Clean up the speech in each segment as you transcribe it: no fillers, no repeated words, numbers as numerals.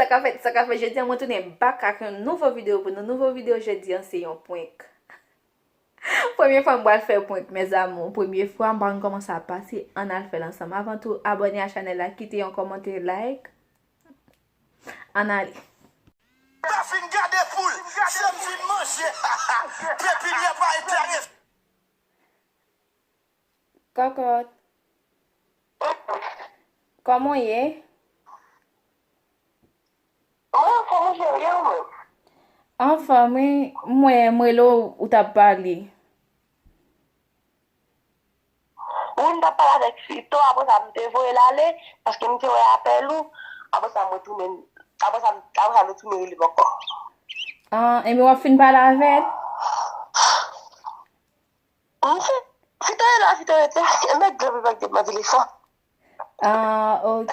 ça qu'a fait jeudi, on retourne back avec une nouvelle vidéo pour une nouvelle vidéo jeudi, c'est un point. Première fois, je vais faire point, mes amours. Première fois, je vais commencer à passer, on a le fait ensemble. Avant tout, abonnez à la chaîne, quittez un commentaire, like. On a Cocotte. Comment il est? Enfin, moi, là, où t'as parlé? On t'a parlé avec Fito, après ça me dévoile l'aller, parce que me fait appel ou, après ça me tourne, après ça me tourne le boko. Ah, et moi, fin parler avec? Fito est là, Fito est là, et mec, je vais pas mon téléphone. Ah, ok.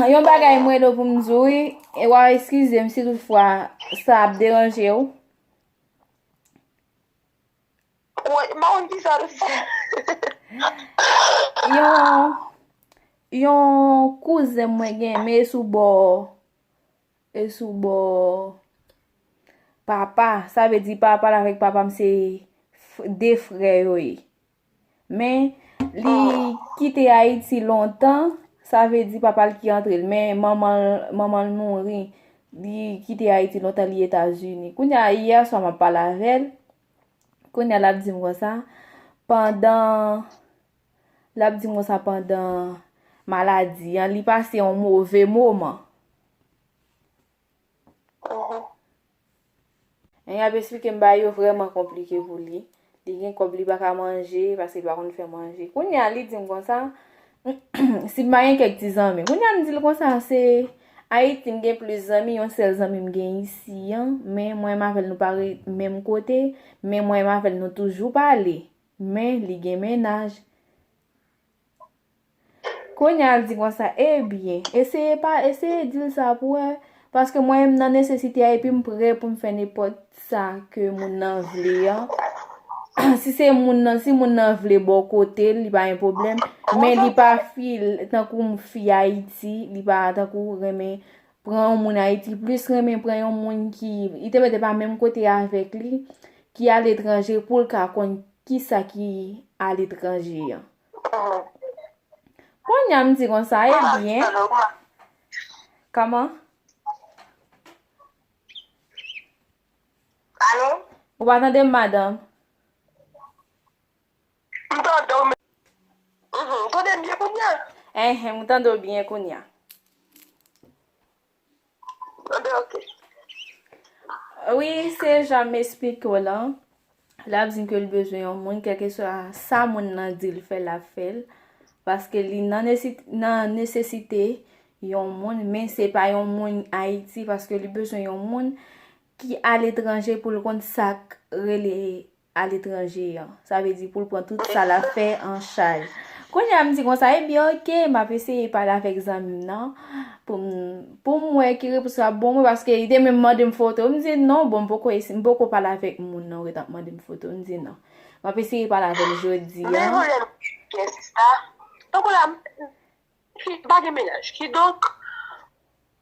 Yon bagay mwen lo pou mzoui, e wa eskize m si toutfwa sa ap deranje ou. Oui, ma on dit ça aussi. Yon kouze mwen gen, me sou bo papa, sa ve di papa la vek papa mse de fre yo e. Men, li kite Haiti lontan, sa ve di papa li ki entre, men maman mouri, li kite Haiti lontan li Etats-Unis. Kounya hier so ma pala vel, kounya la di mwa sa, pendant maladi, li pase yon mauvais moment. En y ap explike mba yo vraiment komplike pou li. Li gen kob li baka manje, parce li bakon fè manje. Kounya li di mwa sa, si mba gen kek ti zanmi. Kounya li di l kon sa, se Haiti mgen plus zanmi, yon sel zanmi mgen isi, men mwen mavel nou pare menm kote, men mwen mavel nou toujou pale. Men li gen menaj. Kounya li di kon sa, bien, eseye dil sa pou parce que mwen nan nesesite a epi mpre pou mfe nepot sa ke moun nan vle si moun nan vle bo kote, li pa yon problem, men li pa fil tankou mfi Haiti, li pa tankou reme pran moun Haiti, plus reme pran yon moun ki ite mette pa menm kote avek li, ki al etranje pou l ka kon ki sa ki al etranje. Kon yam di kon sa, bien. Comment? Allô? Ou attendez, madame? M'tendons bien Kounia? M'tendons bien Kounia. Ok. Oui, c'est jamais explique là. La dit que le besoin yon moun, quelque soit ça moun nan di l fait la fait. Parce que li nan nécessité yon moun, mais c'est pas yon moun Haïti, parce que li besoin yon moun qui à l'étranger pour le compte sac relé à l'étranger. Ça veut dire pour le prendre tout ça la fait en charge. Quand il me dit comme ça, bien ok, m'a essayé parler avec zami nan pour moi qui répond ça bon parce que il même demandé une photo. Me dit non, bon beaucoup parler avec moun nan, il demandé une photo. Me dit non. M'a essayé parler avec jeudi. Mais c'est ça. Donc là, pas de ménage. Qui donc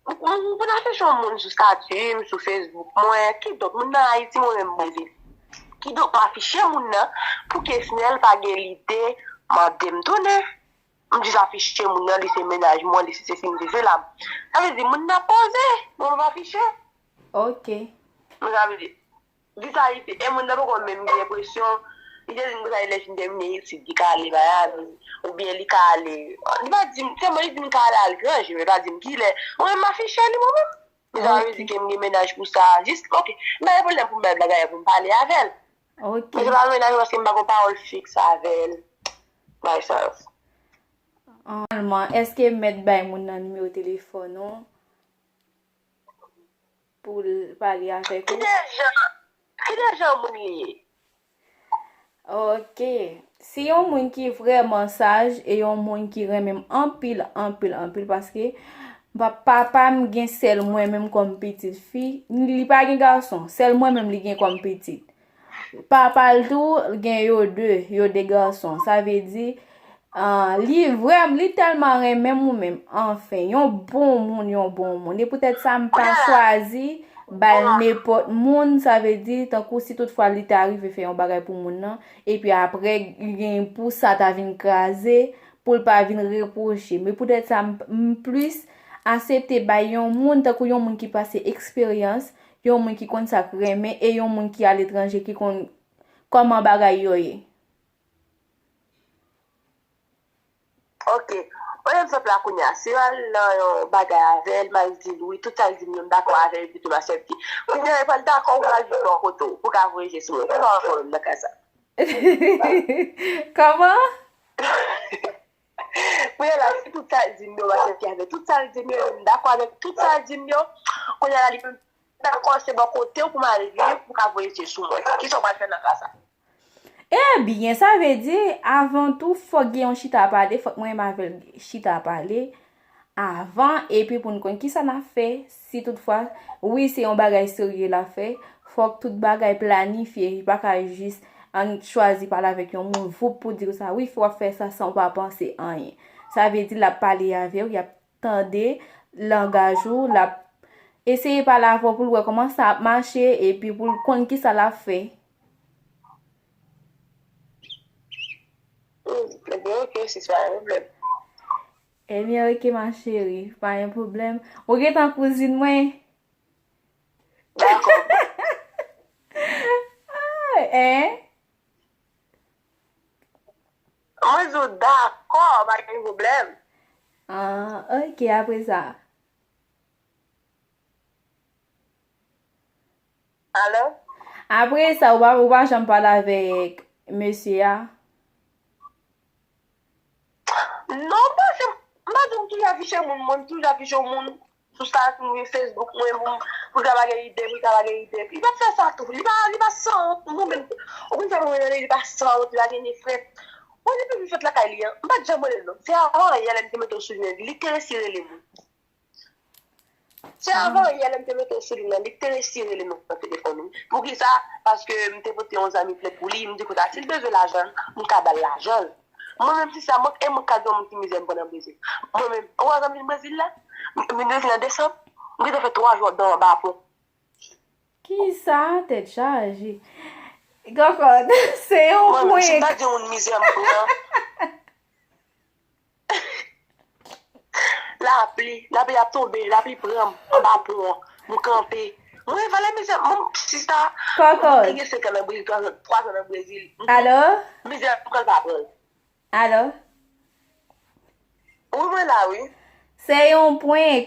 on a fait son monde sur statut, sur Facebook, moi, qui donc, mon Haïti, moi, même, qui donc, afficher mon nom, pour que Snell pas l'idée, m'a donné, on dit afficher mon nom, lycée ménage, moi, lycée, c'est là. Ça veut dire, mon n'a posé, on va afficher. Ok. Ça veut dire, dis ça, et mon n'a pas même l'impression, il y a une vraie légende de venir ici, dit qu'elle va ou bien il calé. Il va dire, c'est moi, il dit calé, je vais pas dire qu'il est. On m'a affiché lui moi-même. Il a dit qu'il me ménage pour ça. Juste, ok. Mais il problème pour me blaguer, pour me parler avec elle. Ok. Mais je vais ménager parce que je n'ai pas parole fixe avec elle. Myself. Normalement, est-ce que mettre bay mon numéro de téléphone non? Pour parler avec Qui vous? déjà mon lié? Ok. Si yon moun ki vraiment sage et yon moun ki remem en pile parce que papa m gen sel moi même comme petite fille, li pa gen garçon, sel moi même li gen comme petite. Papa l tout gen yo deux garçons. Ça veut dire Li telman remè mou mèm. Enfin, yon bon moun. E peut-être sa m pa chwazi bal nepot moun, sa ve di, tan kou si toutfwa li te arrive fè yon bagay pou moun nan, e pi apre gen pou sa ta vin krasè, pou l pa vin reproche. Me peut-être sa m plus asepte bay yon moun, tan kou yon moun ki pase eksperyans, yon moun ki kon sa remè, e yon moun ki al etranje ki kon koman bagay yoye. Ok, oye mse pla kounya, si wal nan bagay avel, man di loui, tout sa di myon dako avel, pi tou ma septi. Kounya e pal dako ou wal di bon koto, pou ka voye jesou, pou ka wakon la kasa. Koman? Kounya la, si tout sa di myon ma septi avel, tout sa di myon dako avel, tout sa di myon, kounya la li pou dako se bon kote ou pou ma revi, pou ka voye jesou mwen. Ki son wal fè nan kasa? Eh bien, ça veut dire, avant tout, faut gen yon chita parler, faut que moi m'avel chita parler avant, et puis pour nous connaître qui ça n'a fait, si toutefois, oui, c'est un bagay sérieux la fait, faut que tout bagay planifié, pas qu'à juste en choisi parler avec yon moun, vous pour dire ça, oui, faut faire ça sans pas penser en rien. Ça veut dire, la parler avec, y a tendé, langage ou, la essayer par la voix pour voir comment ça marche, et puis pour connaître qui ça l'a fait. Ok, si sa yon problem. Eh bien, ok, ma chérie, pas un problème. Ou gen tan cousine mwen? D'accord. Hein? Mwen zo d'accord, pa gen problem. Ah, ok, après ça. Allo? Après ça, ou pa j'en parle avec monsieur ya? Non, pa se, mba don tou afiche moun, tou afiche moun, sou start mwen Facebook, mwen pou kabage ide, Li pa fè sa tou, li pa san, mwen men, ou kon sa mwen li pa san, li pa geni fred. Ou li pe fèt la kay li, mba dja mwen non. Se avan yalem te meto sou li, li tere sire li moun. Se avan yalem te meto sou li, li tere sire li moun pa telefon moun. Pou ki sa, paske mte pote yon zami ple pou li, mdi kota, sil beze la jan, mwen kabal la jan. Moi-même, si ça manque, mon cadeau, mon petit musée, pour le Brésil. Moi-même, on va dans le Brésil là, je en décembre, je vais faire 3 jours dans le bas. Qui ça, tête chargée? Gokon, c'est un point. Moi-même, je ne pas dire une misère, la pluie a tombé, la pluie prend en bas pour nous camper. Moi, il fallait misère, mon sister. Gokon. Il y a 5 ans dans le Brésil, 3 ans dans le Brésil. Allô? Misère, pourquoi elle va prendre? Allô? Oui, là, oui. C'est un point.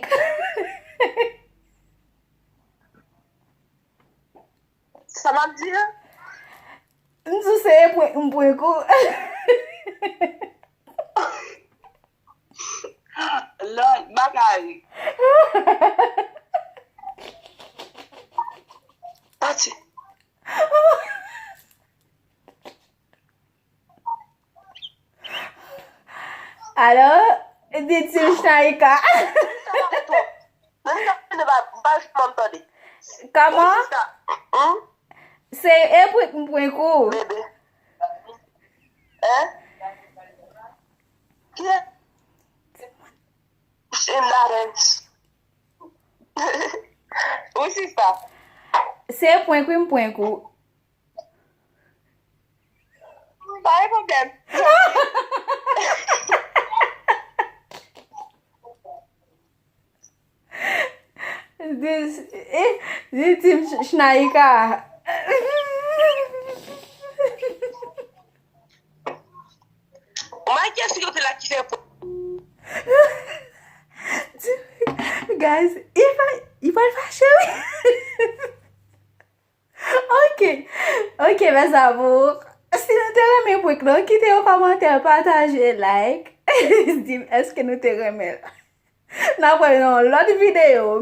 Ça m'a dit, hein? Nous c'est un point court. Là, bagay. Pati. Alors, dit-il Shaika? Comment? C'est un point court. Bébé. Hein? Qui est? C'est Lawrence. Oui, c'est ça. C'est un point court. Pas de problème. Dit-il Shaika? Guys, il va le fâcher. Ok, mes amours. Si nous te remet pour que quittez un commentaire, partagez, like. Dis, est-ce que nous te remet? Nous prenons l'autre vidéo.